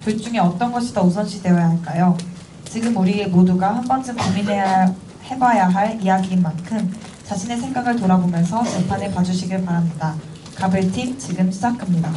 둘 중에 어떤 것이 더 우선시되어야 할까요? 지금 우리 모두가 한 번쯤 해봐야 할 이야기인 만큼 자신의 생각을 돌아보면서 재판을 봐주시길 바랍니다. 가불팀 지금 시작합니다.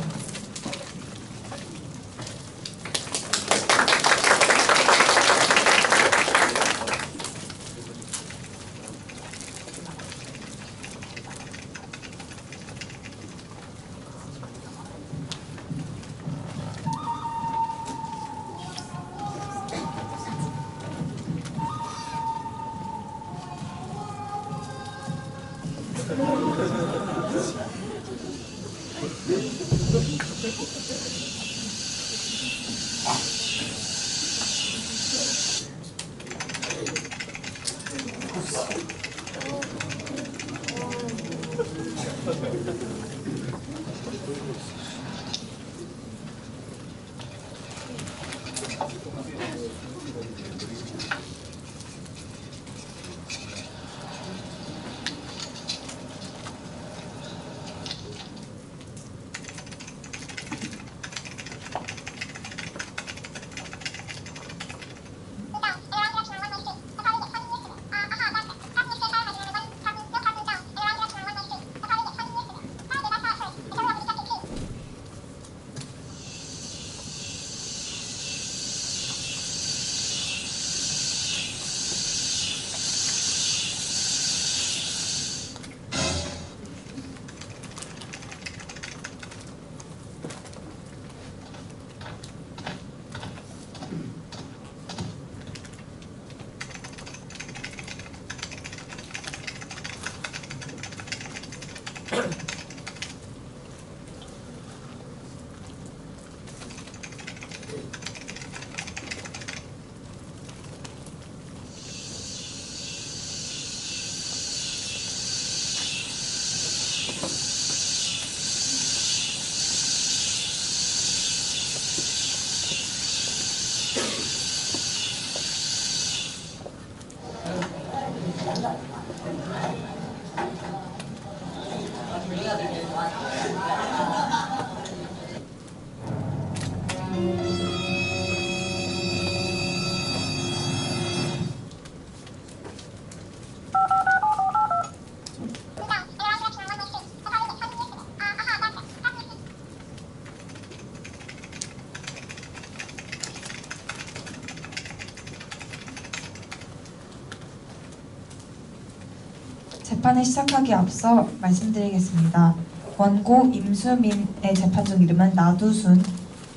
재판을 시작하기 앞서 말씀드리겠습니다. 원고 임수민의 재판 중 이름은 나두순,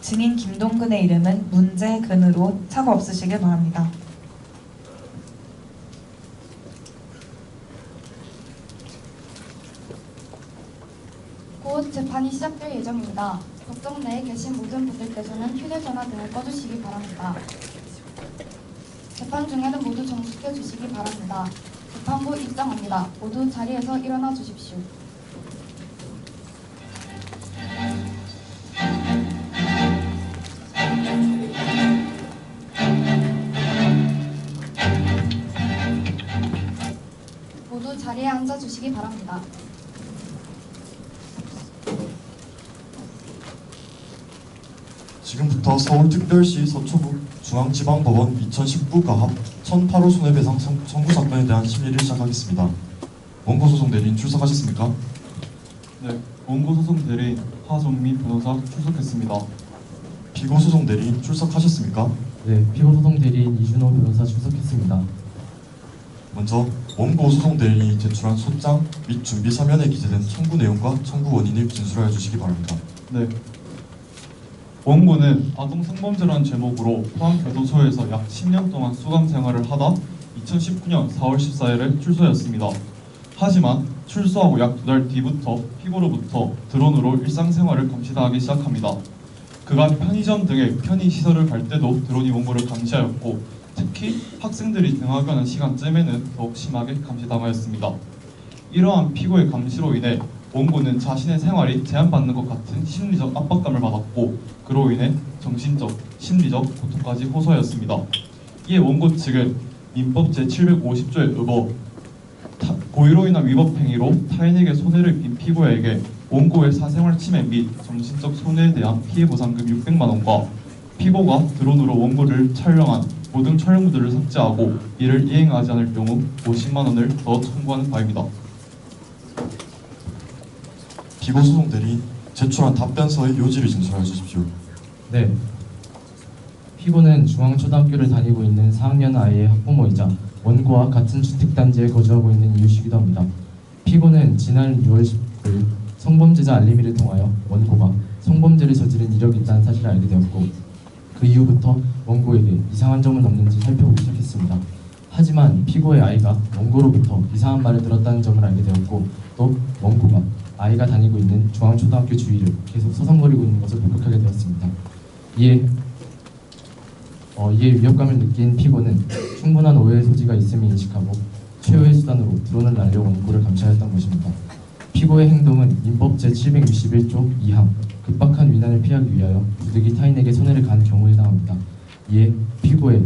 증인 김동근의 이름은 문재근으로 착오 없으시길 바랍니다. 곧 재판이 시작될 예정입니다. 법정 내에 계신 모든 분들께서는 휴대전화 등을 꺼주시기 바랍니다. 재판 중에는 모두 정숙해 주시기 바랍니다. 재판부 입장합니다. 모두 자리에서 일어나 주십시오. 모두 자리에 앉아 주시기 바랍니다. 지금부터 서울특별시 서초구 중앙지방법원 2019 가합 1008호 손해배상 청구 사건에 대한 심리를 시작하겠습니다. 원고 소송 대리인 출석하셨습니까? 네, 원고 소송 대리인 하정미 변호사 출석했습니다. 피고 소송 대리인 출석하셨습니까? 네, 피고 소송 대리인 이준호 변호사 출석했습니다. 먼저 원고 소송 대리인이 제출한 소장 및 준비 서면에 기재된 청구 내용과 청구 원인을 진술하여 주시기 바랍니다. 네, 원고는 아동 성범죄라는 제목으로 포항교도소에서 약 10년 동안 수감 생활을 하다 2019년 4월 14일에 출소했습니다. 하지만 출소하고 약 2달 뒤부터 피고로부터 드론으로 일상생활을 감시당하기 시작합니다. 그간 편의점 등의 편의시설을 갈 때도 드론이 원고를 감시하였고, 특히 학생들이 등하교하는 시간쯤에는 더욱 심하게 감시당하였습니다. 이러한 피고의 감시로 인해 원고는 자신의 생활이 제한받는 것 같은 심리적 압박감을 받았고, 그로 인해 정신적, 심리적 고통까지 호소하였습니다. 이에 원고 측은 민법 제750조에 의거 고의로 인한 위법 행위로 타인에게 손해를 입힌 피고에게 원고의 사생활 침해 및 정신적 손해에 대한 피해 보상금 600만 원과 피고가 드론으로 원고를 촬영한 모든 촬영물들을 삭제하고 이를 이행하지 않을 경우 50만 원을 더 청구하는 바입니다. 피고 소송 대리인 제출한 답변서의 요지를 진술하여 주십시오. 네. 피고는 중앙초등학교를 다니고 있는 4학년 아이의 학부모이자 원고와 같은 주택단지에 거주하고 있는 이웃이기도 합니다. 피고는 지난 6월 10일 성범죄자 알림이를 통하여 원고가 성범죄를 저지른 이력이 있다는 사실을 알게 되었고 그 이후부터 원고에게 이상한 점은 없는지 살펴보기 시작했습니다. 하지만 피고의 아이가 원고로부터 이상한 말을 들었다는 점을 알게 되었고 또 원고가 아이가 다니고 있는 중앙초등학교 주위를 계속 서성거리고 있는 것을 목격하게 되었습니다. 이에 위협감을 느낀 피고는 충분한 오해의 소지가 있음을 인식하고 최후의 수단으로 드론을 날려 원고를 감시하였던 것입니다. 피고의 행동은 민법 제761조 2항 급박한 위난을 피하기 위하여 부득이 타인에게 손해를 간 경우에 해당합니다. 이에 피고의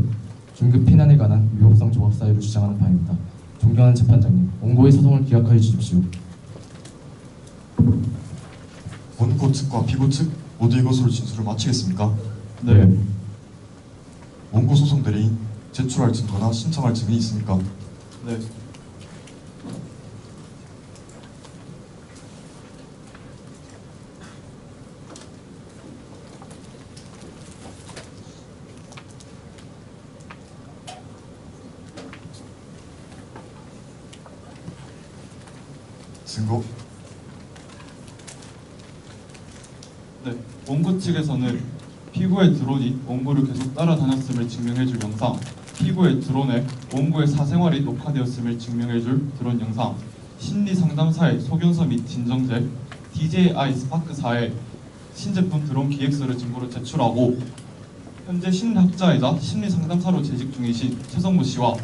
긴급 피난에 관한 위법성 조합 사유를 주장하는 바입니다. 존경하는 재판장님, 원고의 소송을 기각하여 주십시오. 원고 측과 피고 측 모두 이것으로 진술을 마치겠습니까? 네. 원고 소송 대리인 제출할 증거나 신청할 증인이 있습니까? 네. 증거. 네. 원고 측에서는 피고의 드론이 원고를 계속 따라다녔음을 증명해줄 영상, 피고의 드론에 원고의 사생활이 녹화되었음을 증명해줄 드론 영상, 심리상담사의 소견서 및 진정제, DJI 스파크사의 신제품 드론 기획서를 증거로 제출하고 현재 심리학자이자 심리상담사로 재직 중이신 최성무 씨와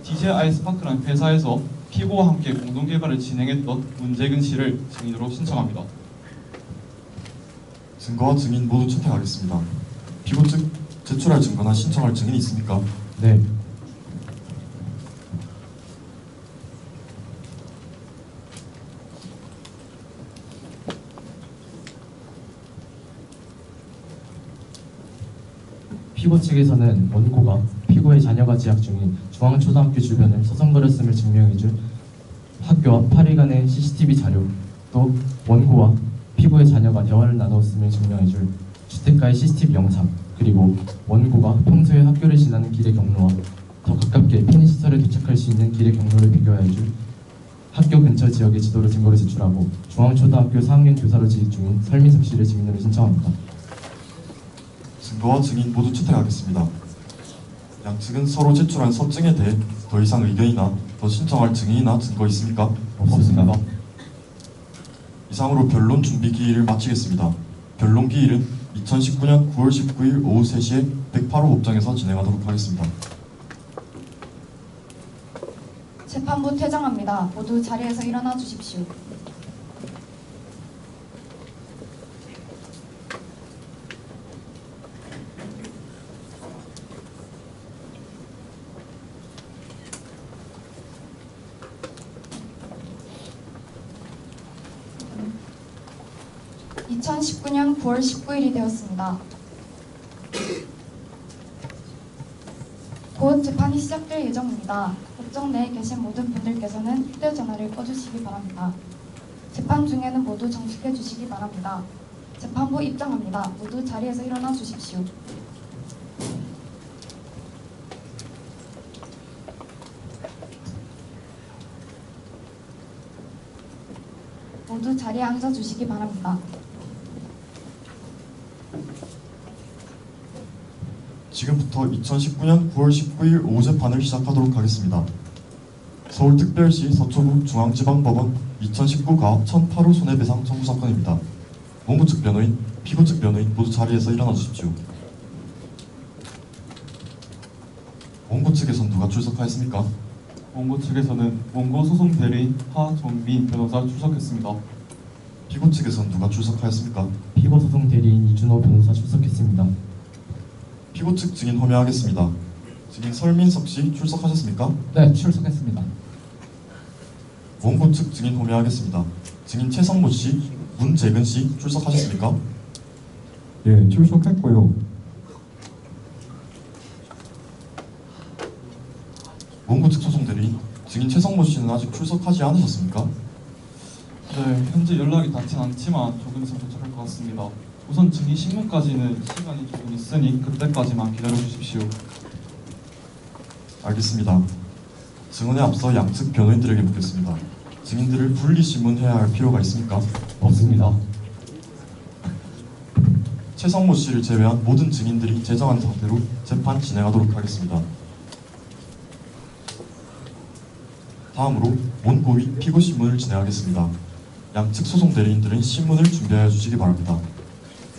DJI 스파크라는 회사에서 피고와 함께 공동개발을 진행했던 문재근 씨를 증인으로 신청합니다. 증거와 증인 모두 채택하겠습니다. 피고 측 제출할 증거나 신청할 증인이 있습니까? 네. 피고 측에서는 원고가 피고의 자녀가 재학 중인 중앙초등학교 주변을 서성거렸음을 증명해줄 학교 앞 8일간의 CCTV 자료, 또 원고와 피고의 자녀가 대화를 나누었음을 증명해줄 주택가의 CCTV 영상, 그리고 원고가 평소에 학교를 지나는 길의 경로와 더 가깝게 편의시설에 도착할 수 있는 길의 경로를 비교해줄 학교 근처 지역의 지도를 증거로 제출하고 중앙초등학교 4학년 교사로 재직 중인 설민석 씨를 증인으로 신청합니다. 증거와 증인 모두 채택하겠습니다. 양측은 서로 제출한 서증에 대해 더 이상 의견이나 더 신청할 증인이나 증거 있습니까? 없습니다. 이상으로 변론 준비 기일을 마치겠습니다. 변론 기일은 2019년 9월 19일 오후 3시에 108호 법정에서 진행하도록 하겠습니다. 재판부 퇴장합니다. 모두 자리에서 일어나 주십시오. (2019년 9월 19일이) 되었습니다. 곧 재판이 시작될 예정입니다. 법정 내에 계신 모든 분들께서는 휴대전화를 꺼주시기 바랍니다. 재판 중에는 모두 정식해 주시기 바랍니다. 재판부 입장합니다. 모두 자리에서 일어나 주십시오. 모두 자리에 앉아 주시기 바랍니다. 지금부터 2019년 9월 19일 오후 재판을 시작하도록 하겠습니다. 서울특별시 서초구 중앙지방법원 2019 가합 1008호 손해배상 청구 사건입니다. 원고 측 변호인, 피고 측 변호인 모두 자리에서 일어나 주십시오. 원고 측에선 누가 출석하였습니까? 원고 측에서는 원고 소송 대리인 하정민 변호사 출석했습니다. 피고 측에선 누가 출석하였습니까? 피고 소송 대리인 이준호 변호사 출석했습니다. 피고 측 증인 호명하겠습니다. 증인 설민석 씨 출석하셨습니까? 네, 출석했습니다. 원고 측 증인 호명하겠습니다. 증인 최성모 씨, 문재근 씨 출석하셨습니까? 예, 출석했고요. 원고 측 소송 대리인 증인 최성모 씨는 아직 출석하지 않으셨습니까? 네, 현재 연락이 닿진 않지만 조금 있으면 도착할 것 같습니다. 우선 증인 신문까지는 시간이 조금 있으니 그때까지만 기다려 주십시오. 알겠습니다. 증언에 앞서 양측 변호인들에게 묻겠습니다. 증인들을 분리 신문해야 할 필요가 있습니까? 없습니다. 최성모 씨를 제외한 모든 증인들이 제정한 상태로 재판 진행하도록 하겠습니다. 다음으로 원고 및 피고 신문을 진행하겠습니다. 양측 소송 대리인들은 신문을 준비하여 주시기 바랍니다.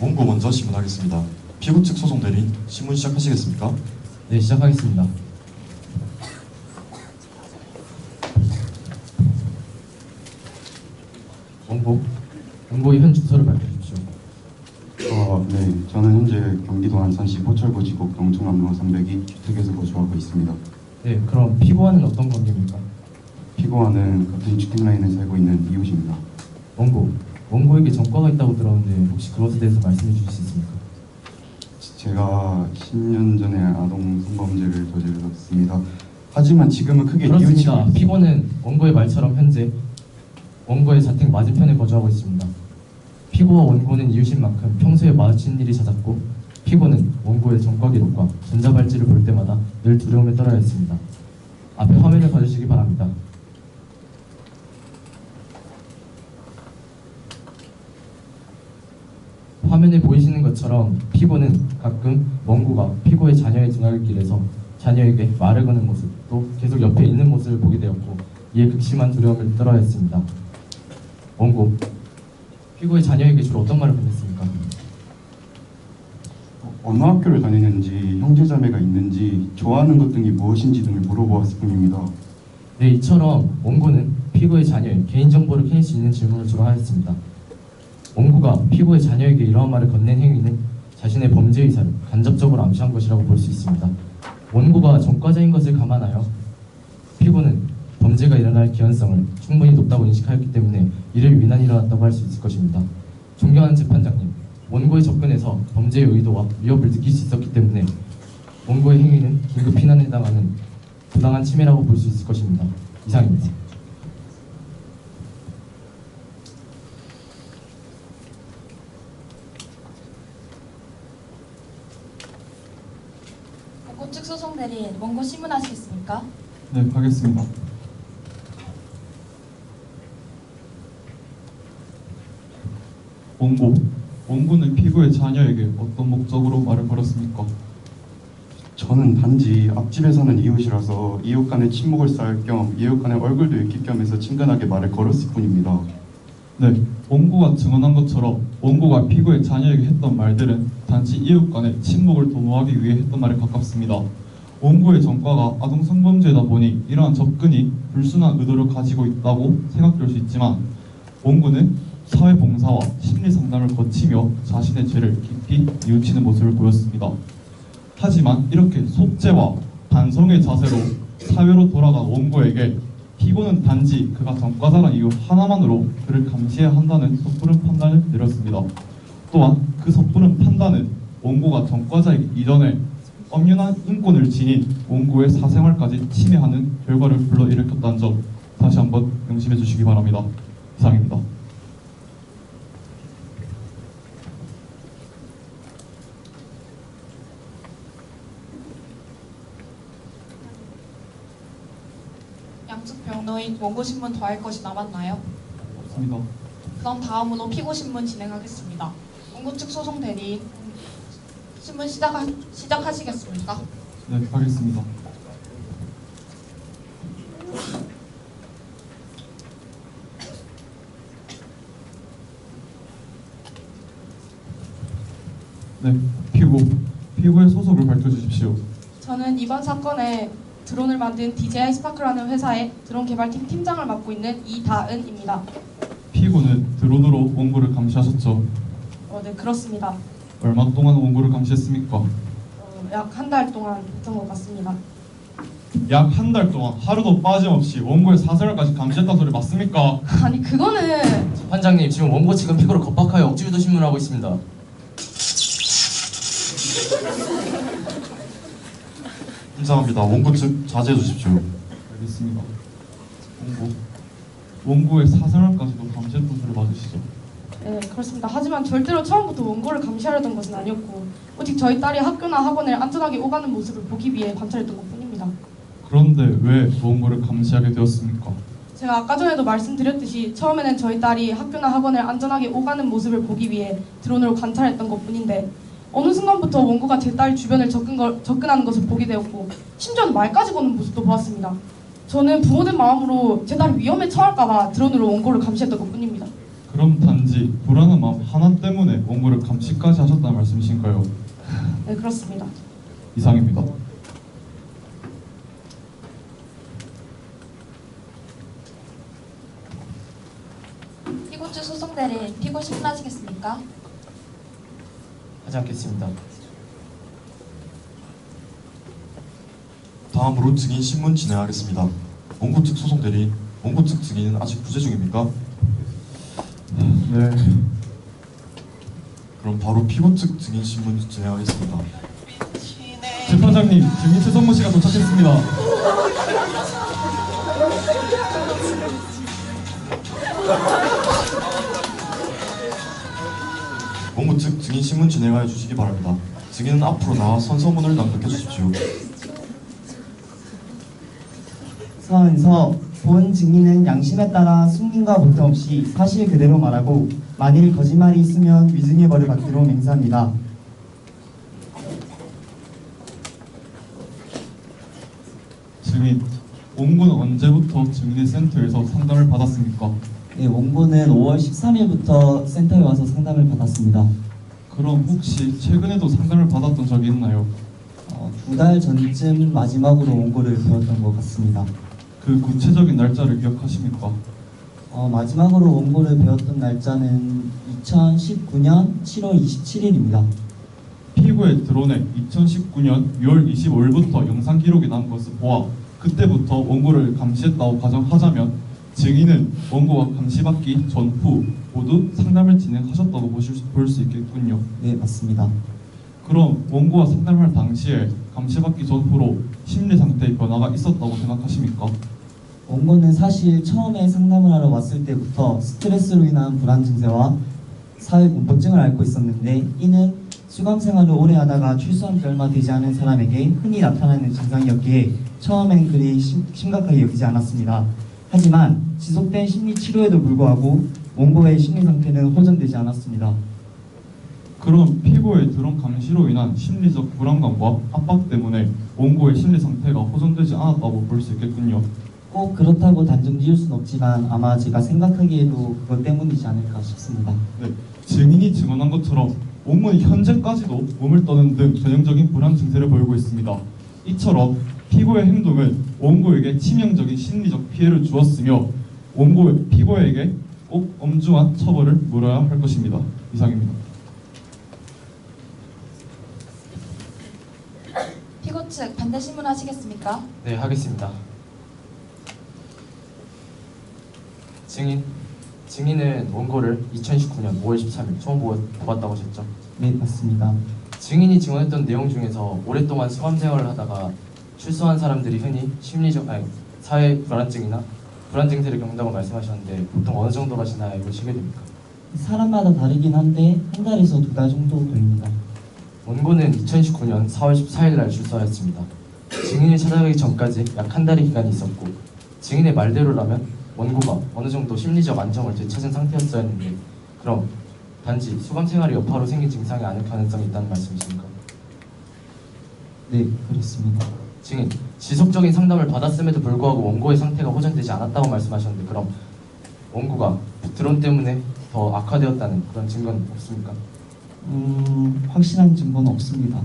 원고 먼저 신문하겠습니다. 피고 측 소송 대리인 신문 시작하시겠습니까? 네, 시작하겠습니다. 원고의 현 주소를 밝혀주십시오. 네, 저는 현재 경기도 안산시 포철구지구 경충암로 302 주택에서 거주하고 있습니다. 네, 그럼 피고와는 어떤 관계입니까? 피고와는 같은 주택 라인에 살고 있는 이웃입니다. 원고에게 전과가 있다고 들었는데 혹시 그것에 대해서 말씀해 주실 수 있습니까? 제가 10년 전에 아동 성범죄를 저질렀습니다. 하지만 지금은 크게 그렇습니다. 뉘우치고 피고는 원고의 말처럼 현재 원고의 자택 맞은편에 거주하고 있습니다. 피고와 원고는 이웃인 만큼 평소에 마주친 일이 잦았고 피고는 원고의 전과 기록과 전자발찌를 볼 때마다 늘 두려움에 떨어야 했습니다. 앞에 화면을 봐주시기 바랍니다. 화면에 보이시는 것처럼 피고는 가끔 원고가 피고의 자녀의 등하굣길에서 자녀에게 말을 거는 모습, 또 계속 옆에 있는 모습을 보게 되었고 이에 극심한 두려움을 떨어야 했습니다. 원고, 피고의 자녀에게 주로 어떤 말을 건넸습니까? 어느 학교를 다니는지, 형제자매가 있는지, 좋아하는 것 등이 무엇인지 등을 물어보았을 뿐입니다. 네, 이처럼 원고는 피고의 자녀의 개인정보를 캐낼 수 있는 질문을 주로 하였습니다. 원고가 피고의 자녀에게 이러한 말을 건넨 행위는 자신의 범죄 의사를 간접적으로 암시한 것이라고 볼 수 있습니다. 원고가 전과자인 것을 감안하여 피고는 범죄가 일어날 기한성을 충분히 높다고 인식하였기 때문에 이를 위난 일어났다고 할 수 있을 것입니다. 존경하는 재판장님, 원고의 접근에서 범죄의 의도와 위협을 느낄 수 있었기 때문에 원고의 행위는 긴급 피난에 해당하는 부당한 침해라고 볼 수 있을 것입니다. 이상입니다. 원고 측 소송 대리인 원고 신문하시겠습니까? 네, 하겠습니다. 원고는 피고의 자녀에게 어떤 목적으로 말을 걸었습니까? 저는 단지 앞집에 사는 이웃이라서 이웃 간의 친목을 쌓을 겸 이웃 간의 얼굴도 읽힐 겸 해서 친근하게 말을 걸었을 뿐입니다. 네, 원고가 증언한 것처럼 원고가 피고의 자녀에게 했던 말들은 단지 이웃 간의 친목을 도모하기 위해 했던 말에 가깝습니다. 원고의 전과가 아동 성범죄다 보니 이러한 접근이 불순한 의도를 가지고 있다고 생각될 수 있지만 원고는 사회봉사와 심리상담을 거치며 자신의 죄를 깊이 뉘우치는 모습을 보였습니다. 하지만 이렇게 속죄와 반성의 자세로 사회로 돌아간 원고에게 피고는 단지 그가 전과자란 이유 하나만으로 그를 감시해야 한다는 섣부른 판단을 내렸습니다. 또한 그 섣부른 판단은 원고가 전과자이기 이전에 엄연한 인권을 지닌 원고의 사생활까지 침해하는 결과를 불러일으켰다는 점 다시 한번 명심해 주시기 바랍니다. 이상입니다. 양측 변호인 원고 신문 더할 것이 남았나요? 없습니다. 그럼 다음으로 피고 신문 진행하겠습니다. 원고 측 소송 대리인 신문 시작하시겠습니까? 네, 하겠습니다. 네, 피고의 소속을 밝혀주십시오. 저는 이번 사건에 드론을 만든 DJI 스파크라는 회사의 드론 개발팀 팀장을 맡고 있는 이다은입니다. 피고는 드론으로 원고를 감시하셨죠? 네, 그렇습니다. 얼마 동안 원고를 감시했습니까? 약 한 달 동안 했던 것 같습니다. 약 한 달 동안 하루도 빠짐없이 원고의 사생활까지 감시했다는 소리 맞습니까? 아니 그거는 재판장님, 지금 원고 측은 피고를 겁박하여 억지유도 신문하고 있습니다. 임상합니다. 원고 측 자제해 주십시오. 알겠습니다. 원고의 사생활까지도 감시했던 소리 맞으시죠? 네, 그렇습니다. 하지만 절대로 처음부터 원고를 감시하려던 것은 아니었고 오직 저희 딸이 학교나 학원을 안전하게 오가는 모습을 보기 위해 관찰했던 것뿐입니다. 그런데 왜 원고를 감시하게 되었습니까? 제가 아까 전에도 말씀드렸듯이 처음에는 저희 딸이 학교나 학원을 안전하게 오가는 모습을 보기 위해 드론으로 관찰했던 것뿐인데 어느 순간부터 원고가 제 딸 주변을 접근하는 것을 보게 되었고 심지어는 말까지 거는 모습도 보았습니다. 저는 부모된 마음으로 제 딸이 위험에 처할까봐 드론으로 원고를 감시했던 것뿐입니다. 그럼 단지 불안한 마음 하나 때문에 원고를 감시까지 하셨다는 말씀이신가요? 네, 그렇습니다. 이상입니다. 피고 측 소송 대리인 피고 신문하시겠습니까? 하지 않겠습니다. 다음으로 증인 신문 진행하겠습니다. 원고 측 소송 대리인, 원고 측 증인은 아직 부재 중입니까? 네. 그럼 바로 피고 측 증인 신문 진행하겠습니다. 재판장님, 증인 최성모 씨가 도착했습니다. 원고 측 증인 신문 진행하여 주시기 바랍니다. 증인은 앞으로 나와 선서문을 낭독해 주십시오. 서은서 본 증인은 양심에 따라 숨김과 보탬 없이 사실 그대로 말하고 만일 거짓말이 있으면 위증의 벌을 받도록 맹세합니다. 증인, 원고는 언제부터 증인의 센터에서 상담을 받았습니까? 네, 원고는 5월 13일부터 센터에 와서 상담을 받았습니다. 그럼 혹시 최근에도 상담을 받았던 적이 있나요? 2달 전쯤 마지막으로 원고를 배웠던 것 같습니다. 그 구체적인 날짜를 기억하십니까? 마지막으로 원고를 배웠던 날짜는 2019년 7월 27일입니다. 피고의 드론에 2019년 6월 25일부터 영상 기록이 난 것을 보아 그때부터 원고를 감시했다고 가정하자면 증인은 원고가 감시받기 전후 모두 상담을 진행하셨다고 볼 수 있겠군요. 네, 맞습니다. 그럼 원고가 상담할 당시에 감시받기 전후로 심리 상태의 변화가 있었다고 생각하십니까? 원고는 사실 처음에 상담을 하러 왔을 때부터 스트레스로 인한 불안 증세와 사회 공포증을 앓고 있었는데 이는 수감 생활을 오래 하다가 출소한 지 얼마 되지 않은 사람에게 흔히 나타나는 증상이었기에 처음엔 그리 심각하게 여기지 않았습니다. 하지만 지속된 심리 치료에도 불구하고 원고의 심리 상태는 호전되지 않았습니다. 그럼 피고의 드론 감시로 인한 심리적 불안감과 압박 때문에 원고의 심리 상태가 호전되지 않았다고 볼 수 있겠군요. 꼭 그렇다고 단정 지을 수는 없지만 아마 제가 생각하기에도 그것 때문이지 않을까 싶습니다. 네, 증인이 증언한 것처럼 원고는 현재까지도 몸을 떠는 등 전형적인 불안 증세를 보이고 있습니다. 이처럼 피고의 행동은 원고에게 치명적인 심리적 피해를 주었으며 피고에게 꼭 엄중한 처벌을 물어야 할 것입니다. 이상입니다. 피고 측 반대 신문하시겠습니까? 네, 하겠습니다. 증인은 원고를 2019년 5월 13일 처음 보았다고 하셨죠? 네, 맞습니다. 증인이 증언했던 내용 중에서 오랫동안 수감 생활을 하다가 출소한 사람들이 흔히 사회 불안증이나 불안 증세를 겪는다고 말씀하셨는데 보통 어느 정도가 지나야 이걸 쉬게 됩니까? 사람마다 다르긴 한데 한 달에서 2달 정도 걸립니다. 원고는 2019년 4월 14일 날 출소하였습니다. 증인을 찾아가기 전까지 약 한 달의 기간이 있었고 증인의 말대로라면 원고가 어느 정도 심리적 안정을 되찾은 상태였어야 했는데 그럼 단지 수감 생활의 여파로 생긴 증상이 아닐 가능성이 있다는 말씀이십니까? 네, 그렇습니다. 증인, 지속적인 상담을 받았음에도 불구하고 원고의 상태가 호전되지 않았다고 말씀하셨는데 그럼 원고가 드론 때문에 더 악화되었다는 그런 증거는 없습니까? 확실한 증거는 없습니다.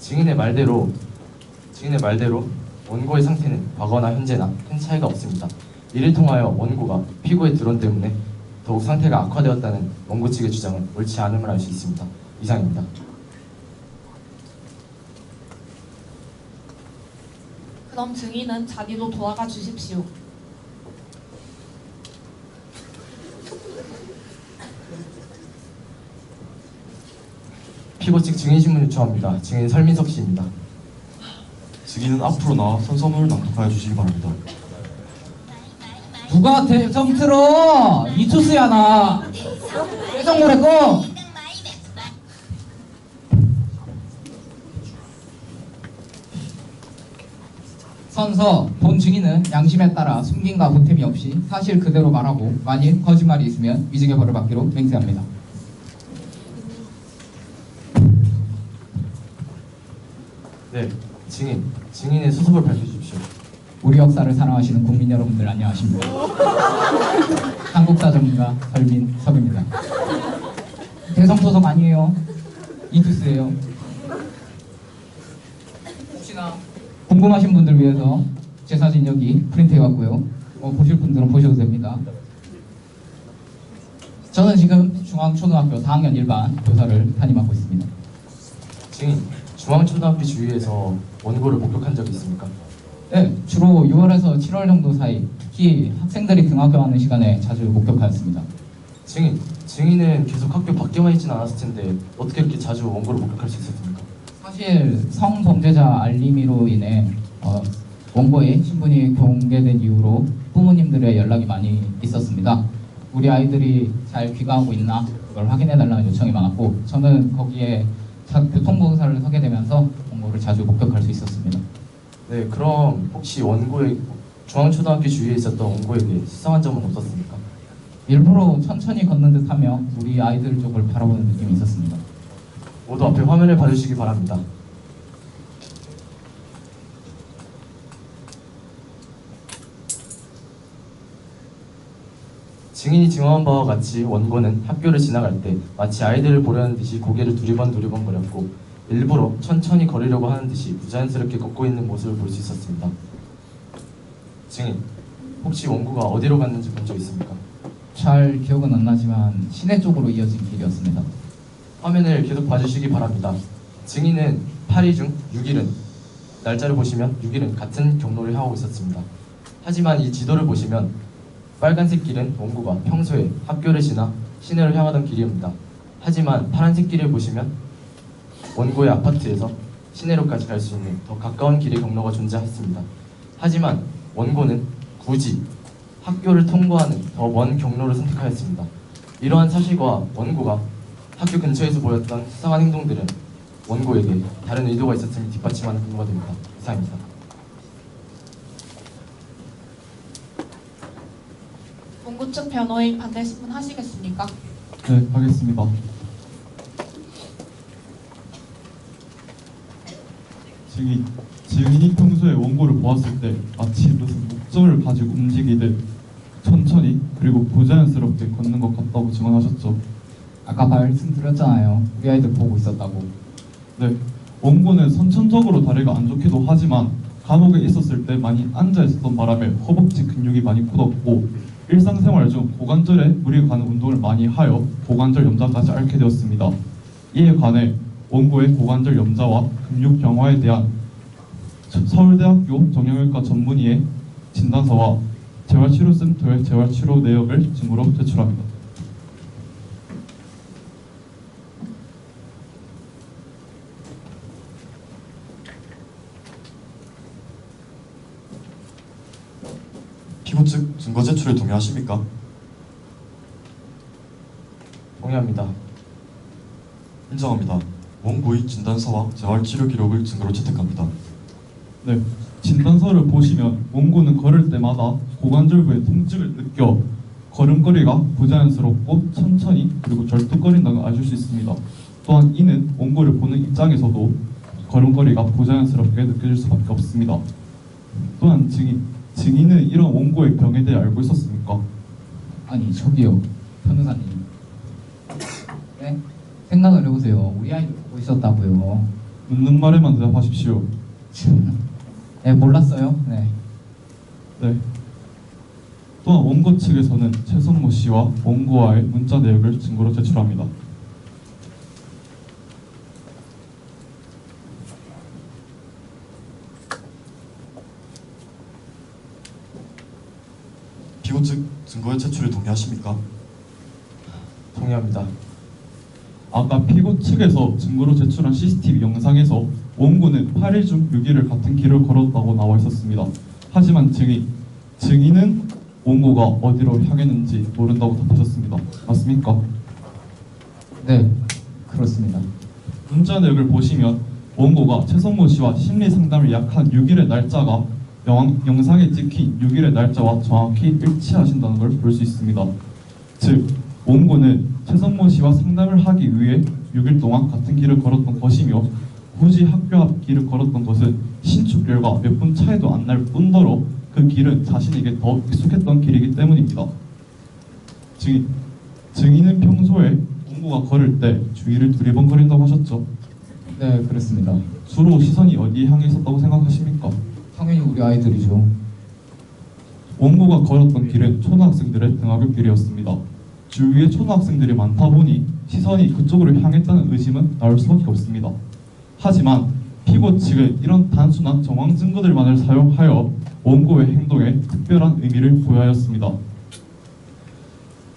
증인의 말대로 원고의 상태는 과거나 현재나 큰 차이가 없습니다. 이를 통하여 원고가 피고의 드론 때문에 더욱 상태가 악화되었다는 원고 측의 주장은 옳지 않음을 알 수 있습니다. 이상입니다. 그럼 증인은 자리로 돌아가 주십시오. 피고 측 증인 신문 요청합니다. 증인 설민석 씨입니다. 증인은 앞으로 나와 선서문을 낭독하여 주시기 바랍니다. 누가 대성 틀어? 이투스야 나. 대성물에 꺼. 선서 본 증인은 양심에 따라 숨김과 보탬이 없이 사실 그대로 말하고 만일 거짓말이 있으면 위증의 벌을 받기로 맹세합니다. 네, 증인의 수습을 밝혀주십시오. 우리 역사를 사랑하시는 국민 여러분들 안녕하십니까? 한국사 전문가 설민석입니다. 대성소속 아니에요. 이투스예요. 혹시나 궁금하신 분들 위해서 제 사진 여기 프린트해 왔고요. 보실 분들은 보셔도 됩니다. 저는 지금 중앙초등학교 4학년 1반 교사를 담임하고 있습니다. 증인, 중앙초등학교 주위에서 원고를 목격한 적이 있습니까? 네, 주로 6월에서 7월 정도 사이, 특히 학생들이 등하교하는 시간에 자주 목격하였습니다. 증인은 계속 학교 밖에만 있지는 않았을 텐데 어떻게 이렇게 자주 원고를 목격할 수 있었습니까? 사실 성범죄자 알림이로 인해 원고의 신분이 공개된 이후로 부모님들의 연락이 많이 있었습니다. 우리 아이들이 잘 귀가하고 있나 그걸 확인해달라는 요청이 많았고 저는 거기에 교통보호사를 서게 되면서 원고를 자주 목격할 수 있었습니다. 네, 그럼 혹시 중앙초등학교 주위에 있었던 원고에 대해 수상한 점은 없었습니까? 일부러 천천히 걷는 듯하며 우리 아이들 쪽을 바라보는 느낌이 있었습니다. 모두 앞에 화면을 봐주시기 바랍니다. 증인이 증언한 바와 같이 원고는 학교를 지나갈 때 마치 아이들을 보려는 듯이 고개를 두리번 거렸고 일부러 천천히 걸으려고 하는 듯이 부자연스럽게 걷고 있는 모습을 볼 수 있었습니다. 증인, 혹시 원고가 어디로 갔는지 본 적 있습니까? 잘 기억은 안 나지만 시내 쪽으로 이어진 길이었습니다. 화면을 계속 봐주시기 바랍니다. 증인은 8일 중 6일은 날짜를 보시면 6일은 같은 경로를 향하고 있었습니다. 하지만 이 지도를 보시면 빨간색 길은 원고가 평소에 학교를 지나 시내를 향하던 길입니다. 하지만 파란색 길을 보시면 원고의 아파트에서 시내로까지 갈 수 있는 더 가까운 길의 경로가 존재했습니다. 하지만 원고는 굳이 학교를 통과하는 더 먼 경로를 선택하였습니다. 이러한 사실과 원고가 학교 근처에서 보였던 수상한 행동들은 원고에게 다른 의도가 있었음을 뒷받침하는 근거가 됩니다. 이상입니다. 원고 측 변호인 반대 신문하시겠습니까? 네, 하겠습니다. 증인이 평소에 원고를 보았을 때 마치 무슨 목적을 가지고 움직이듯 천천히 그리고 부자연스럽게 걷는 것 같다고 증언하셨죠. 아까 말씀드렸잖아요. 우리 아이들 보고 있었다고. 네, 원고는 선천적으로 다리가 안 좋기도 하지만 감옥에 있었을 때 많이 앉아 있었던 바람에 허벅지 근육이 많이 굳었고 일상생활 중 고관절에 무리가 가는 운동을 많이 하여 고관절 염좌까지 앓게 되었습니다. 이에 관해 원고의 고관절 염좌와 근육 경화에 대한 서울대학교 정형외과 전문의의 진단서와 재활치료센 재활치료 내역을 증거로 제출합니다. 피고 측 증거 제출에 동의하십니까? 동의합니다. 인정합니다. 원고의 진단서와 재활치료 기록을 증거로 채택합니다. 네, 진단서를 보시면 원고는 걸을 때마다 고관절부의 통증을 느껴 걸음걸이가 부자연스럽고 천천히 그리고 절뚝거린다는 걸 아실 수 있습니다. 또한 이는 원고를 보는 입장에서도 걸음걸이가 부자연스럽게 느껴질 수밖에 없습니다. 또한 증인은 이런 원고의 병에 대해 알고 있었습니까? 아니 저기요 변호사님. 네? 생각을 해보세요. 우리 아이들 보고 있었다고요. 묻는 말에만 대답하십시오. 네 몰랐어요. 네. 네. 또한 원고 측에서는 최성모 씨와 원고와의 문자 내역을 증거로 제출합니다. 피고 측 증거의 제출에 동의하십니까? 동의합니다. 아까 피고 측에서 증거로 제출한 CCTV 영상에서 원고는 8일 중 6일을 같은 길을 걸었다고 나와 있었습니다. 하지만 증인은 원고가 어디로 향했는지 모른다고 답하셨습니다. 맞습니까? 네, 그렇습니다. 문자 내역을 보시면 원고가 최성모 씨와 심리 상담을 약한 6일의 날짜가 영상에 찍힌 6일의 날짜와 정확히 일치하신다는 걸 볼 수 있습니다. 즉, 원고는 최성모 씨와 상담을 하기 위해 6일 동안 같은 길을 걸었던 것이며 굳이 학교 앞 길을 걸었던 것은 신축길과 몇 분 차이도 안 날 뿐더러 그 길은 자신에게 더 익숙했던 길이기 때문입니다. 증인은 평소에 원고가 걸을 때 주위를 두리번거린다고 하셨죠? 네, 그렇습니다. 주로 시선이 어디에 향해 있었다고 생각하십니까? 당연히 우리 아이들이죠. 원고가 걸었던 길은 초등학생들의 등하교 길이었습니다. 주위에 초등학생들이 많다 보니 시선이 그쪽으로 향했다는 의심은 나올 수밖에 없습니다. 하지만 피고 측은 이런 단순한 정황 증거들만을 사용하여 원고의 행동에 특별한 의미를 부여하였습니다.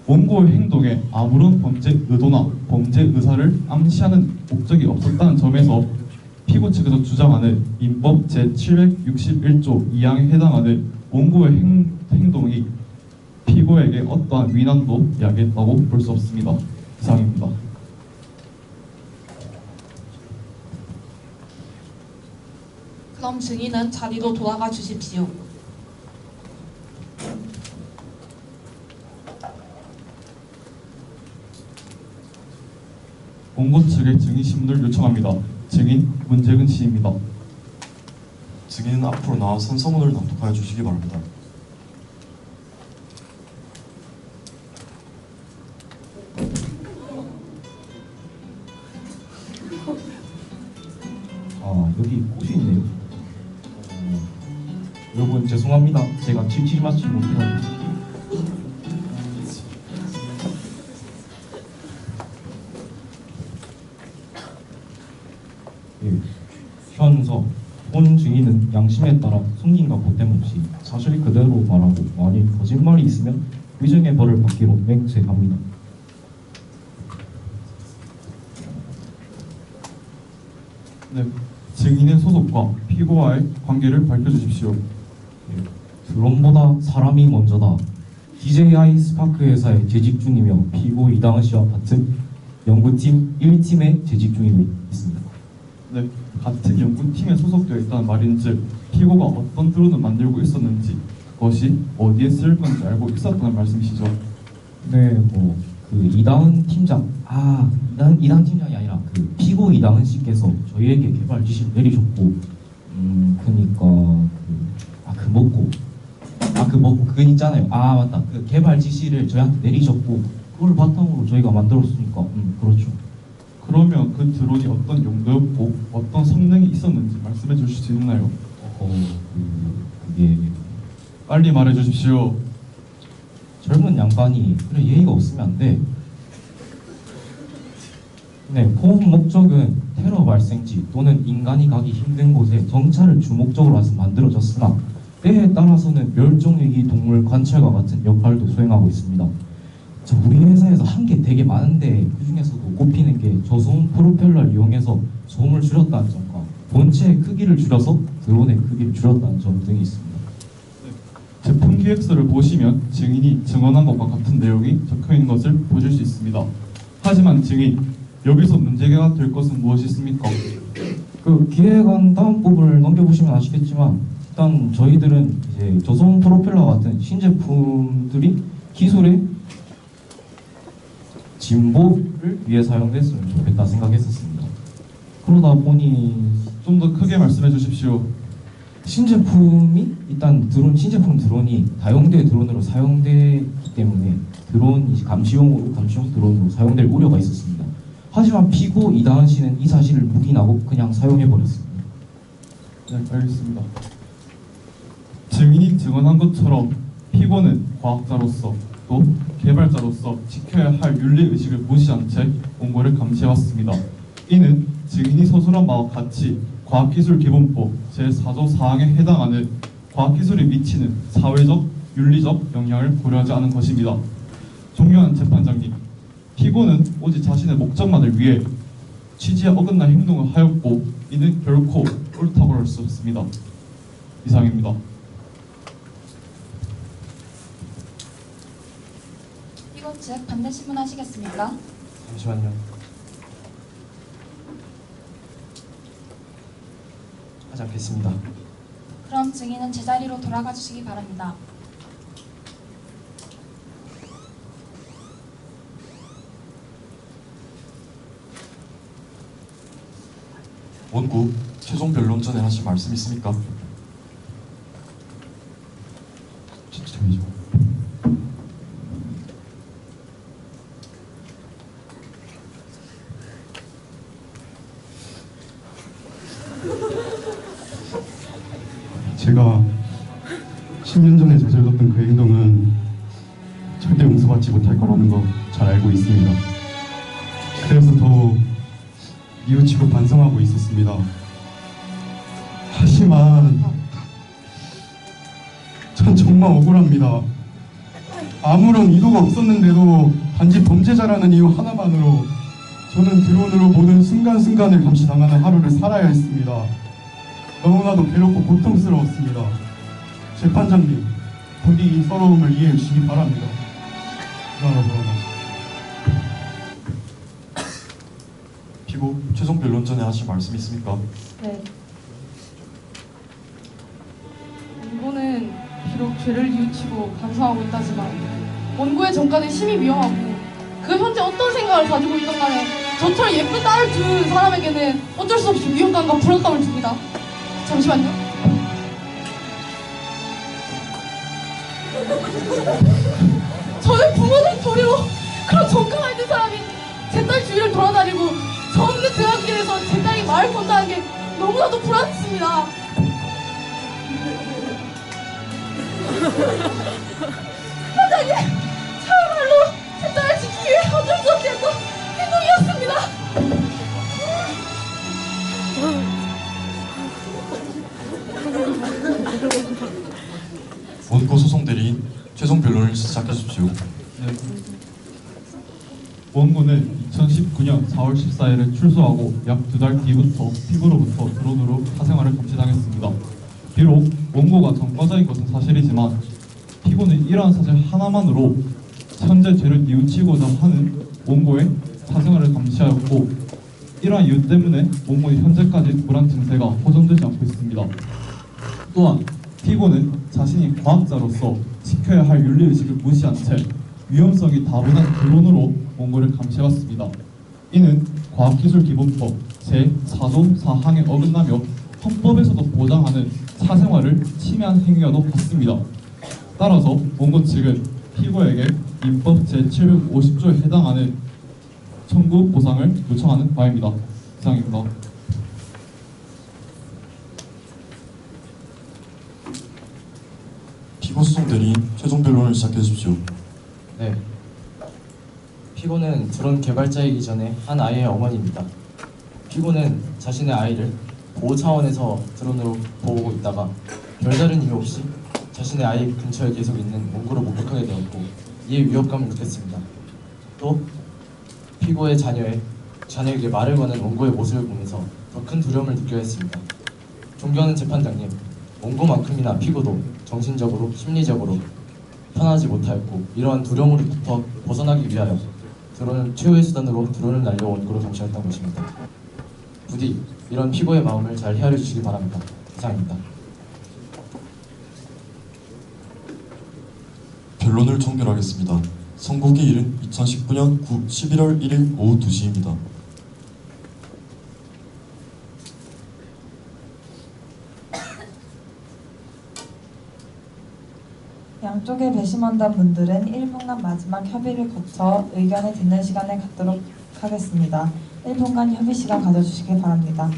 원고의 행동에 아무런 범죄 의도나 범죄 의사를 암시하는 목적이 없었다는 점에서 피고 측에서 주장하는 민법 제761조 2항에 해당하는 원고의 행동이 피고에게 어떠한 위난도 야기했다고 볼 수 없습니다. 이상입니다. 그럼 증인은 자리로 돌아가 주십시오. 원고 측의 증인 신문을 요청합니다. 증인 문재근 씨입니다. 증인은 앞으로 나와 선서문을 낭독하여 주시기 바랍니다. 여기 꽃이 있네요. 여러분 죄송합니다. 제가 칠칠 맞지 못해가지고. 현서 본 증인은 양심에 따라 숨김과 보탬 없이 사실 그대로 말하고 만일 거짓말이 있으면 위증의 벌을 받기로 맹세합니다. 네, 증인의 소속과 피고와의 관계를 밝혀주십시오. 드론보다 사람이 먼저다. DJI 스파크 회사에 재직 중이며 피고 이다은 씨와 같은 연구팀 1팀에 재직 중이고 있습니다. 네, 같은 연구팀에 소속되어 있다는 말인즉 피고가 어떤 드론을 만들고 있었는지 그것이 어디에 쓸 건지 알고 있었다는 말씀이시죠? 네, 그 이다은 팀장, 이다은 팀장이 아니라 그 피고 이다은 씨께서 저희에게 개발 지시를 내리셨고, 그거 있잖아요. 맞다. 그 개발 지시를 저희한테 내리셨고, 그걸 바탕으로 저희가 만들었으니까, 그렇죠. 그러면 그 드론이 어떤 용도였고 어떤 성능이 있었는지 말씀해 주실 수 있나요? 그게 빨리 말해 주십시오. 젊은 양반이 그래 예의가 없으면 안 돼. 네, 포옹 목적은 테러 발생지 또는 인간이 가기 힘든 곳에 정찰을 주목적으로 해서 만들어졌으나 때에 따라서는 멸종위기 동물 관찰과 같은 역할도 수행하고 있습니다. 우리 회사에서 한 게 되게 많은데 그 중에서도 꼽히는 게 저소음 프로펠러를 이용해서 소음을 줄였다는 점과 본체의 크기를 줄여서 드론의 크기를 줄였다는 점 등이 있습니다. 제품 기획서를 보시면 증인이 증언한 것과 같은 내용이 적혀 있는 것을 보실 수 있습니다. 하지만 증인, 여기서 문제가 될 것은 무엇이 있습니까? 그 기획안 다음 부분을 넘겨보시면 아시겠지만 일단 저희들은 이제 저소음 프로펠러 같은 신제품들이 기술의 진보를 위해 사용됐으면 좋겠다 생각했었습니다. 그러다 보니 좀 더 크게 말씀해 주십시오. 신제품이 일단 신제품 드론이 다용도의 드론으로 사용되기 때문에 드론 감시용 드론으로 사용될 우려가 있었습니다. 하지만 피고 이다은 씨는 이 사실을 묵인하고 그냥 사용해 버렸습니다. 네, 알겠습니다. 증인이 증언한 것처럼 피고는 과학자로서 또 개발자로서 지켜야 할 윤리의식을 무시한 채 원고를 감시해왔습니다. 이는 증인이 서술한 바와 같이 과학기술기본법 제4조 4항에 해당하는 과학기술이 미치는 사회적, 윤리적 영향을 고려하지 않은 것입니다. 존경하는 재판장님, 피고는 오직 자신의 목적만을 위해 취지에 어긋난 행동을 하였고 이는 결코 옳다고 할 수 없습니다. 이상입니다. 측 반대 신문하시겠습니까? 잠시만요. 하지 않겠습니다. 그럼 증인은 제자리로 돌아가 주시기 바랍니다. 원고 최종 변론 전에 하실 말씀 있습니까? 잠시만요. 제가 10년 전에 저질렀던 그 행동은 절대 용서받지 못할 거라는 거 잘 알고 있습니다. 그래서 더욱 뉘우치고 반성하고 있었습니다. 하지만 전 정말 억울합니다. 아무런 의도가 없었는데도 단지 범죄자라는 이유 하나만으로 저는 드론으로 모든 순간순간을 감시당하는 하루를 살아야 했습니다. 너무나도 괴롭고 고통스러웠습니다. 재판장님, 부디 이 서러움을 이해해 주시기 바랍니다. 감사합니다. 피고 최종 변론 전에 하실 말씀 있습니까? 네. 원고는 비록 죄를 뉘우치고 반성하고 있다지만 원고의 전과는 심히 위험하고 그가 현재 어떤 생각을 가지고 있던 간에 저처럼 예쁜 딸을 둔 사람에게는 어쩔 수 없이 위협감과 불안감을 줍니다. 잠시만요. 저는 부모님 도리로 그런 전과가 있는 사람이 제 딸 주위를 돌아다니고 저 없는 등하길에서 제 딸이 말을 건다는 게 너무나도 불안했습니다. 반장님, 참말로 제 딸을 지키기 위해 어쩔 수 없이 했던 행동이었습니다. 원고 소송 대리인 최종 변론을 시작해 주십시오. 네. 원고는 2019년 4월 14일에 출소하고 약 2달 뒤부터 피고로부터 드론으로 사생활을 감시당했습니다. 비록 원고가 전과자인 것은 사실이지만 피고는 이러한 사실 하나만으로 현재 죄를 뉘우치고자 하는 원고의 사생활을 감시하였고 이러한 이유 때문에 원고의 현재까지 불안 증세가 호전되지 않고 있습니다. 또한 피고는 자신이 과학자로서 지켜야 할 윤리의식을 무시한 채 위험성이 다분한 드론으로 원고를 감시해왔습니다. 이는 과학기술기본법 제4조 4항에 어긋나며 헌법에서도 보장하는 사생활을 침해한 행위와도 같습니다. 따라서 원고 측은 피고에게 민법 제750조에 해당하는 청구 보상을 요청하는 바입니다. 이상입니다. 피고 소송 대리인 최종 변론을 시작해 주십시오. 네. 피고는 드론 개발자이기 전에 한 아이의 어머니입니다. 피고는 자신의 아이를 보호 차원에서 드론으로 보호하고 있다가 별다른 이유 없이 자신의 아이 근처에 계속 있는 원고를 목격하게 되었고 이에 위협감을 느꼈습니다. 또 피고의 자녀에게 말을 거는 원고의 모습을 보면서 더 큰 두려움을 느껴야 했습니다. 존경하는 재판장님, 원고만큼이나 피고도 정신적으로, 심리적으로 편하지 못하였고 이러한 두려움으로부터 벗어나기 위하여 드론은 최후의 수단으로 드론을 날려 원고를 감시했던 것입니다. 부디 이런 피고의 마음을 잘 헤아려 주시기 바랍니다. 이상입니다. 변론을 종결하겠습니다. 선고기일은 2019년 11월 1일 오후 2시입니다. 양쪽에 배심원단 분들은 1분간 마지막 협의를 거쳐 의견을 듣는 시간을 갖도록 하겠습니다. 1분간 협의 시간 가져주시기 바랍니다.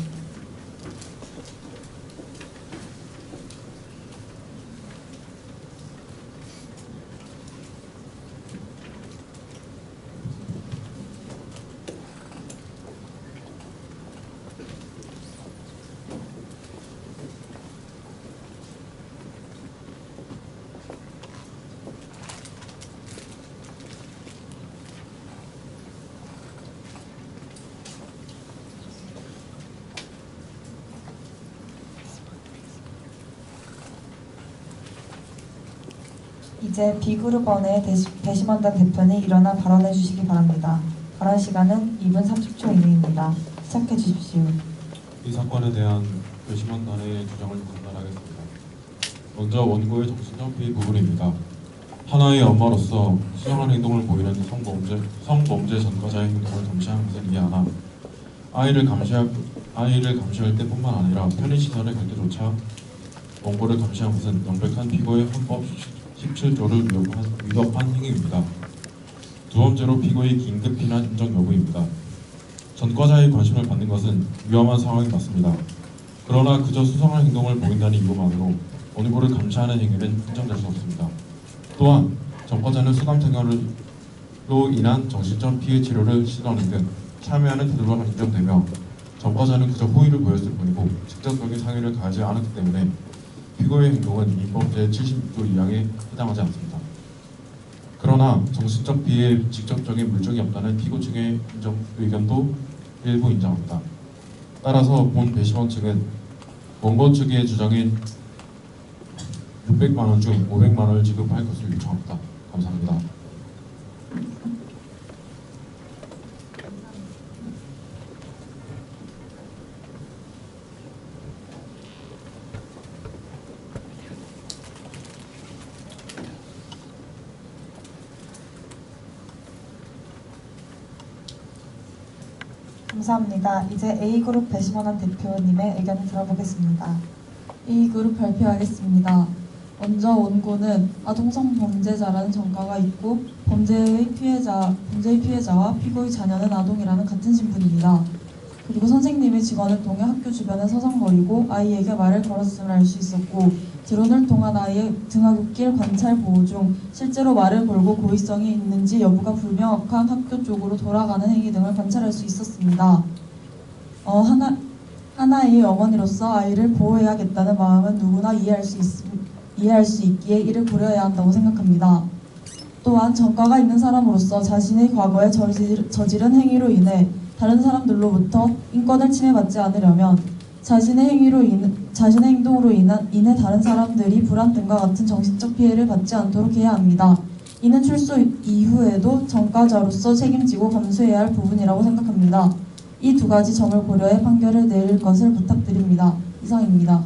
이제 B그룹원의 배심원단 대표는 일어나 발언해 주시기 바랍니다. 발언 시간은 2분 30초 이내입니다. 시작해 주십시오. 이 사건에 대한 배심원단의 주장을 전달하겠습니다. 먼저 원고의 정신적 피해 부분입니다. 하나의 엄마로서 수상한 행동을 보이는 성범죄 전과자의 행동을 감시한 것은 이해하나 아이를 감시할 때뿐만 아니라 편의시설에 갈 때조차 원고를 감시한 것은 명백한 피고의 헌법 17조를 위법한 행위입니다. 두 번째로 피고의 긴급 피난 인정 여부입니다. 전과자의 관심을 받는 것은 위험한 상황이 맞습니다. 그러나 그저 수상한 행동을 보인다는 이유만으로 원고를 감시하는 행위는 인정될 수 없습니다. 또한 전과자는 수감생활로 인한 정신적 피해 치료를 시도하는 등 참여하는 태도가 인정되며 전과자는 그저 호의를 보였을 뿐이고 직접적인 상해를 가하지 않았기 때문에 피고의 행동은 민법 제76조 2항에 해당하지 않습니다. 그러나 정신적 피해에 직접적인 물증이 없다는 피고 측의 의견도 일부 인정합니다. 따라서 본 배심원 측은 원고 측의 주장인 600만 원 중 500만 원을 지급할 것을 요청합니다. 감사합니다. 감사합니다. 이제 A그룹 배심원단 대표님의 의견을 들어보겠습니다. A그룹 발표하겠습니다. 먼저 원고는 아동성 범죄자라는 전과가 있고 범죄의 피해자와 피고의 자녀는 아동이라는 같은 신분입니다. 그리고 선생님이 직원을 통해 학교 주변에 서성거리고 아이에게 말을 걸었음을 알 수 있었고 드론을 통한 아이의 등하굣길 관찰 보호 중 실제로 말을 걸고 고의성이 있는지 여부가 불명확한 학교 쪽으로 돌아가는 행위 등을 관찰할 수 있었습니다. 하나의 어머니로서 아이를 보호해야겠다는 마음은 누구나 이해할 수 있기에 이를 고려해야 한다고 생각합니다. 또한 전과가 있는 사람으로서 자신의 과거에 저지른 행위로 인해 다른 사람들로부터 인권을 침해받지 않으려면 자신의 행동으로 인해 다른 사람들이 불안 등과 같은 정신적 피해를 받지 않도록 해야 합니다. 이는 출소 이후에도 전과자로서 책임지고 감수해야 할 부분이라고 생각합니다. 이 두 가지 점을 고려해 판결을 내릴 것을 부탁드립니다. 이상입니다.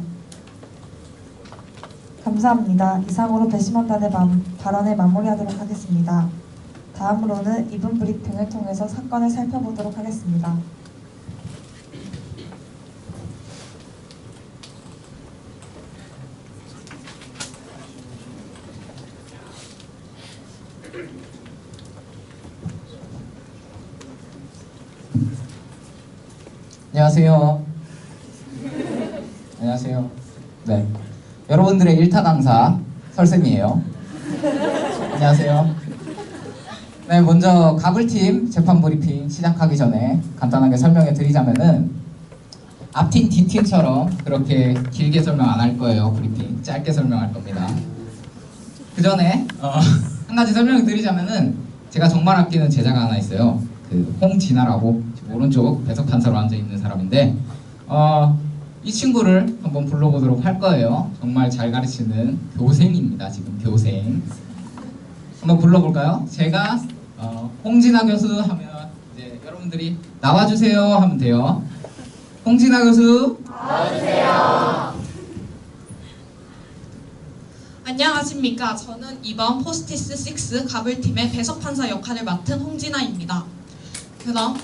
감사합니다. 이상으로 배심원단의 발언을 마무리하도록 하겠습니다. 다음으로는 2분 브리핑을 통해서 사건을 살펴보도록 하겠습니다. 안녕하세요. 안녕하세요. 네, 여러분들의 일타 강사 설쌤이에요. 안녕하세요. 네, 먼저 가불팀 재판 브리핑 시작하기 전에 간단하게 설명해 드리자면은 앞팀, 뒷팀처럼 그렇게 길게 설명 안 할 거예요. 브리핑 짧게 설명할 겁니다. 그 전에 한 가지 설명을 드리자면은 제가 정말 아끼는 제자가 하나 있어요. 그 홍진아라고 오른쪽 배석 판사로 앉아 있는 사람인데 이 친구를 한번 불러보도록 할 거예요. 정말 잘 가르치는 교생입니다. 지금 교생. 한번 불러볼까요? 제가 홍진아 교수 하면 이제 여러분들이 나와주세요 하면 돼요. 홍진아 교수 나와주세요. 안녕하십니까. 저는 이번 포스티스 6 가불팀의 배석판사 역할을 맡은 홍진아입니다. 그럼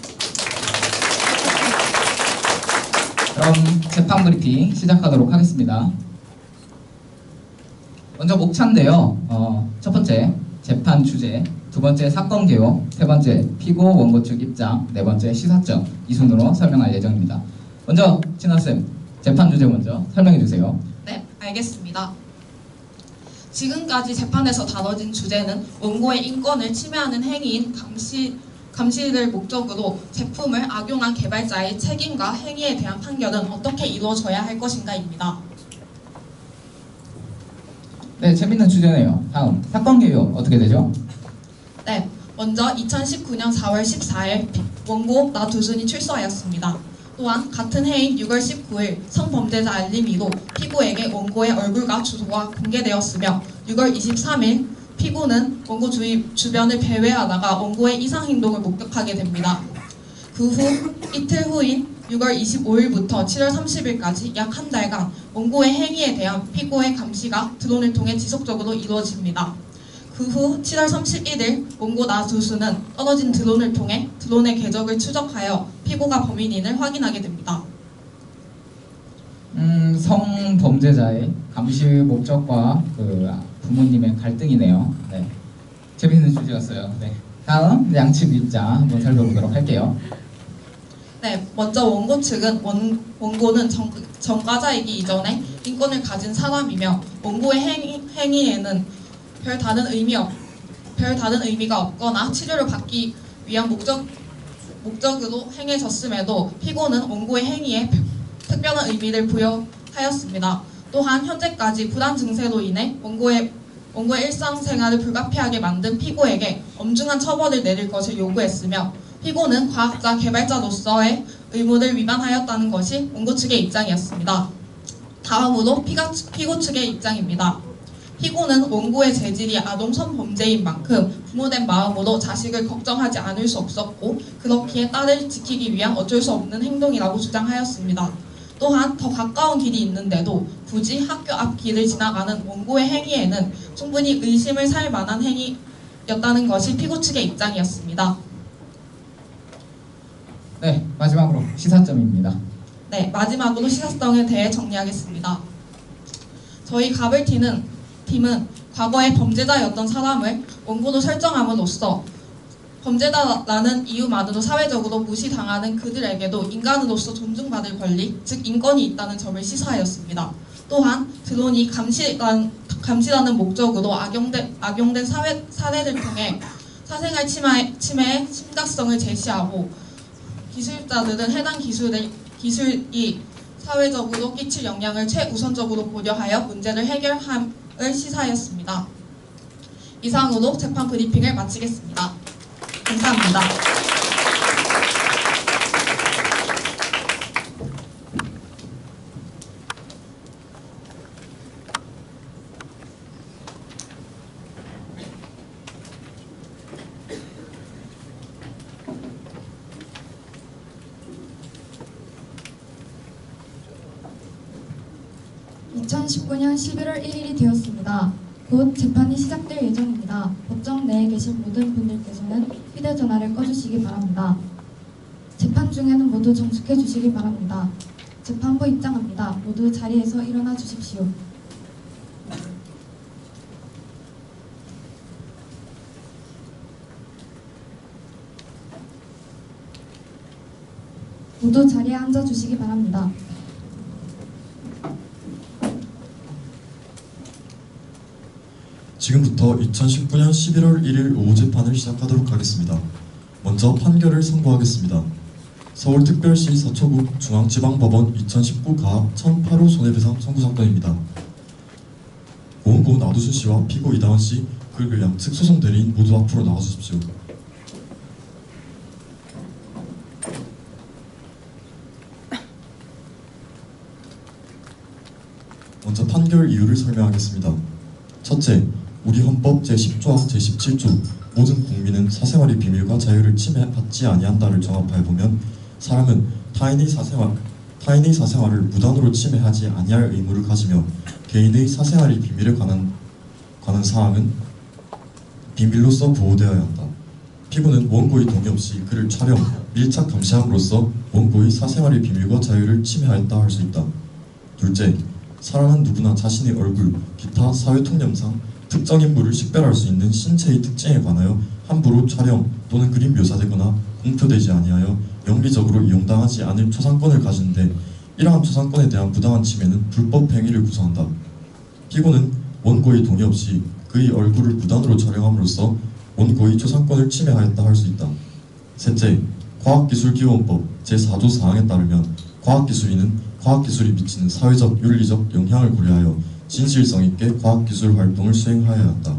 재판 브리핑 시작하도록 하겠습니다. 먼저 목차인데요. 첫 번째 재판 주제, 두 번째 사건 개요, 세 번째 피고 원고 측 입장, 네 번째 시사점, 이 순으로 설명할 예정입니다. 먼저 진아쌤, 재판 주제 먼저 설명해 주세요. 네, 알겠습니다. 지금까지 재판에서 다뤄진 주제는 원고의 인권을 침해하는 행위인 감시를 목적으로 제품을 악용한 개발자의 책임과 행위에 대한 판결은 어떻게 이루어져야 할 것인가입니다. 네, 재밌는 주제네요. 다음, 사건 개요 어떻게 되죠? 네, 먼저 2019년 4월 14일 원고 나 두순이 출소하였습니다. 또한 같은 해인 6월 19일 성범죄자 알림이로 피고에게 원고의 얼굴과 주소가 공개되었으며 6월 23일 피고는 원고 주변을 배회하다가 원고의 이상 행동을 목격하게 됩니다. 그 후 이틀 후인 6월 25일부터 7월 30일까지 약 한 달간 원고의 행위에 대한 피고의 감시가 드론을 통해 지속적으로 이루어집니다. 그 후 7월 31일 원고 나주수는 떨어진 드론을 통해 드론의 궤적을 추적하여 피고가 범인인을 확인하게 됩니다. 성범죄자의 감시 목적과 부모님의 갈등이네요. 네. 재밌는 주제였어요. 네. 다음 양측 입장 한번 살펴보도록 할게요. 네, 먼저 원고 측은 원고는 전과자이기 이전에 인권을 가진 사람이며 원고의 행위에는 별 다른 의미가 없거나 치료를 받기 위한 목적으로 행해졌음에도 피고는 원고의 행위에 특별한 의미를 부여하였습니다. 또한 현재까지 불안 증세로 인해 원고의 일상생활을 불가피하게 만든 피고에게 엄중한 처벌을 내릴 것을 요구했으며 피고는 과학자 개발자로서의 의무를 위반하였다는 것이 원고 측의 입장이었습니다. 다음으로 피고 측의 입장입니다. 피고는 원고의 재질이 아동 성범죄인 만큼 부모된 마음으로 자식을 걱정하지 않을 수 없었고 그렇기에 딸을 지키기 위한 어쩔 수 없는 행동이라고 주장하였습니다. 또한 더 가까운 길이 있는데도 굳이 학교 앞 길을 지나가는 원고의 행위에는 충분히 의심을 살 만한 행위였다는 것이 피고 측의 입장이었습니다. 네, 마지막으로 시사점입니다. 네, 마지막으로 시사성에 대해 정리하겠습니다. 저희 가벌팀은 과거에 범죄자였던 사람을 원고로 설정함으로써 범죄자라는 이유만으로 사회적으로 무시당하는 그들에게도 인간으로서 존중받을 권리, 즉 인권이 있다는 점을 시사하였습니다. 또한 드론이 감시라는 목적으로 악용된 사례를 통해 사생활 침해의 심각성을 제시하고 기술자들은 해당 기술이 사회적으로 끼칠 영향을 최우선적으로 고려하여 문제를 해결함을 시사하였습니다. 이상으로 재판 브리핑을 마치겠습니다. 감사합니다. (2019년 11월 1일이) 되었습니다. 곧 재판이 시작될 예정입니다. 법정 내에 계신 모든 분들께서는 휴대전화를 꺼주시기 바랍니다. 재판 중에는 모두 정숙해 주시기 바랍니다. 재판부 입장합니다. 모두 자리에서 일어나 주십시오. 모두 자리에 앉아 주시기 바랍니다. 지금부터 2019년 11월 1일 오후 재판을 시작하도록 하겠습니다. 먼저 판결을 선고하겠습니다. 서울특별시 서초구 중앙지방법원 2019 가합 1008호 손해배상 청구 사건입니다. 원고 나두순 씨와 피고 이다원 씨, 그리고 양측 소송 대리인 모두 앞으로 나와주십시오. 먼저 판결 이유를 설명하겠습니다. 첫째, 우리 헌법 제10조와 제17조 모든 국민은 사생활의 비밀과 자유를 침해받지 아니한다를 정합하여 보면 사람은 타인의 사생활을 무단으로 침해하지 아니할 의무를 가지며 개인의 사생활의 비밀에 관한 사항은 비밀로서 보호되어야 한다. 피고는 원고의 동의 없이 그를 촬영, 밀착 감시함으로써 원고의 사생활의 비밀과 자유를 침해하였다 할 수 있다. 둘째, 사람은 누구나 자신의 얼굴, 기타 사회통념상 특정 인물을 식별할 수 있는 신체의 특징에 관하여 함부로 촬영 또는 그림 묘사되거나 공표되지 아니하여 영리적으로 이용당하지 않을 초상권을 가지는데 이러한 초상권에 대한 부당한 침해는 불법 행위를 구성한다. 피고는 원고의 동의 없이 그의 얼굴을 무단으로 촬영함으로써 원고의 초상권을 침해하였다 할 수 있다. 셋째, 과학기술기호원법 제4조 사항에 따르면 과학기술인은 과학기술이 미치는 사회적, 윤리적 영향을 고려하여 진실성 있게 과학기술 활동을 수행하여야 한다.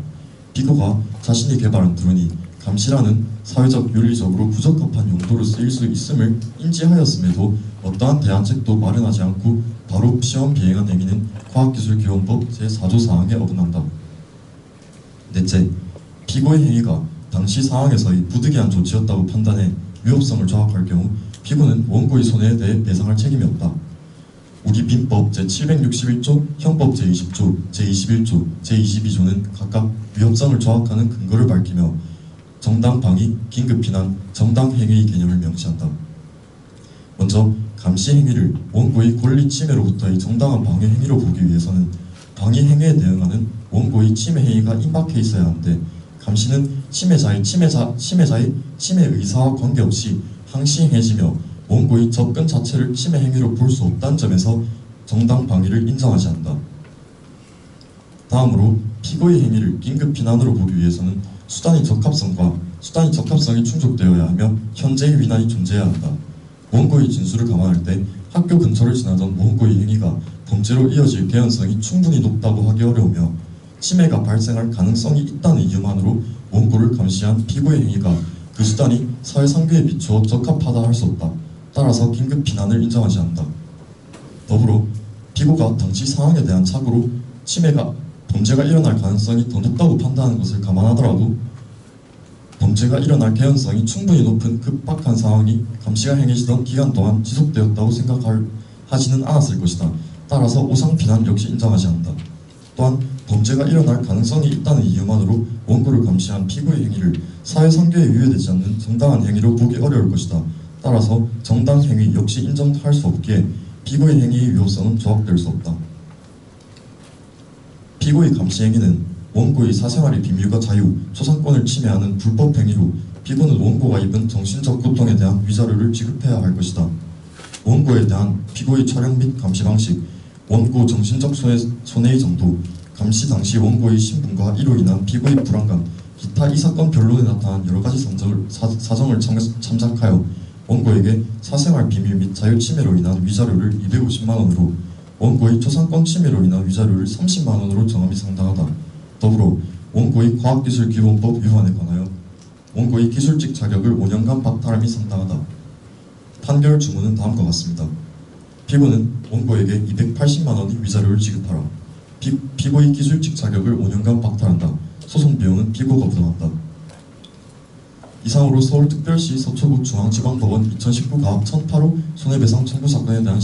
피고가 자신이 개발한 드론이 감시라는 사회적 윤리적으로 부적합한 용도로 쓰일 수 있음을 인지하였음에도 어떠한 대안책도 마련하지 않고 바로 시험 비행한 행위는 과학기술기본법 제4조 사항에 어긋난다. 넷째, 피고의 행위가 당시 상황에서의 부득이한 조치였다고 판단해 위법성을 조합할 경우 피고는 원고의 손해에 대해 배상할 책임이 없다. 우리 민법 제761조, 형법 제20조, 제21조, 제22조는 각각 위법성을 조합하는 근거를 밝히며 정당 방위, 긴급 비난, 정당 행위의 개념을 명시한다. 먼저 감시 행위를 원고의 권리 침해로부터의 정당한 방해 행위로 보기 위해서는 방해 행위에 대응하는 원고의 침해 행위가 임박해 있어야 하는데 감시는 침해자의 침해 의사와 관계없이 항시 행해지며 원고의 접근 자체를 침해 행위로 볼 수 없다는 점에서 정당 방위를 인정하지 않는다. 다음으로 피고의 행위를 긴급 비난으로 보기 위해서는 수단의 적합성이 충족되어야 하며 현재의 위난이 존재해야 한다. 원고의 진술을 감안할 때 학교 근처를 지나던 원고의 행위가 범죄로 이어질 개연성이 충분히 높다고 하기 어려우며 침해가 발생할 가능성이 있다는 이유만으로 원고를 감시한 피고의 행위가 그 수단이 사회상규에 비추어 적합하다 할 수 없다. 따라서 긴급 비난을 인정하지 않는다. 더불어 피고가 당시 상황에 대한 착오로 범죄가 일어날 가능성이 더 높다고 판단하는 것을 감안하더라도 범죄가 일어날 개연성이 충분히 높은 급박한 상황이 감시가 행해지던 기간 동안 지속되었다고 생각하지는 않았을 것이다. 따라서 오상 비난 역시 인정하지 않는다. 또한 범죄가 일어날 가능성이 있다는 이유만으로 원고를 감시한 피고의 행위를 사회상규에 유예되지 않는 정당한 행위로 보기 어려울 것이다. 따라서 정당 행위 역시 인정할 수 없기에 피고의 행위의 위법성은 조합될 수 없다. 피고의 감시 행위는 원고의 사생활의 비밀과 자유, 초상권을 침해하는 불법 행위로 피고는 원고가 입은 정신적 고통에 대한 위자료를 지급해야 할 것이다. 원고에 대한 피고의 촬영 및 감시 방식, 원고 정신적 손해의 정도, 감시 당시 원고의 신분과 이로 인한 피고의 불안감, 기타 이 사건 변론에 나타난 여러 가지 사정을 참작하여 원고에게 사생활 비밀 및 자유 침해로 인한 위자료를 250만 원으로 원고의 초상권 침해로 인한 위자료를 30만 원으로 정함이 상당하다. 더불어 원고의 과학기술기본법 위반에 관하여 원고의 기술직 자격을 5년간 박탈함이 상당하다. 판결 주문은 다음과 같습니다. 피고는 원고에게 280만 원의 위자료를 지급하라. 피고의 기술직 자격을 5년간 박탈한다. 소송 비용은 피고가 부담한다. 이상으로 서울특별시 서초구 중앙지방법원 2019 가압 1008호 손해배상 청구 사건에 대한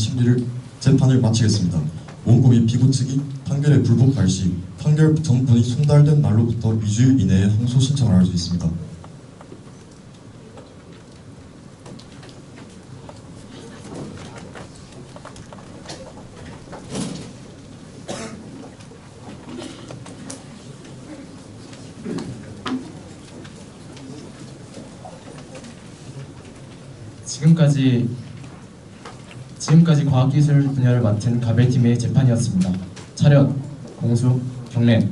재판을 마치겠습니다. 원고 및 피고 측이 판결에 불복할 시 판결 정분이 송달된 날로부터 2주일 이내에 항소 신청을 할 수 있습니다. 지금까지 과학기술 분야를 맡은 가벨팀의 재판이었습니다. 차렷, 공수, 경례.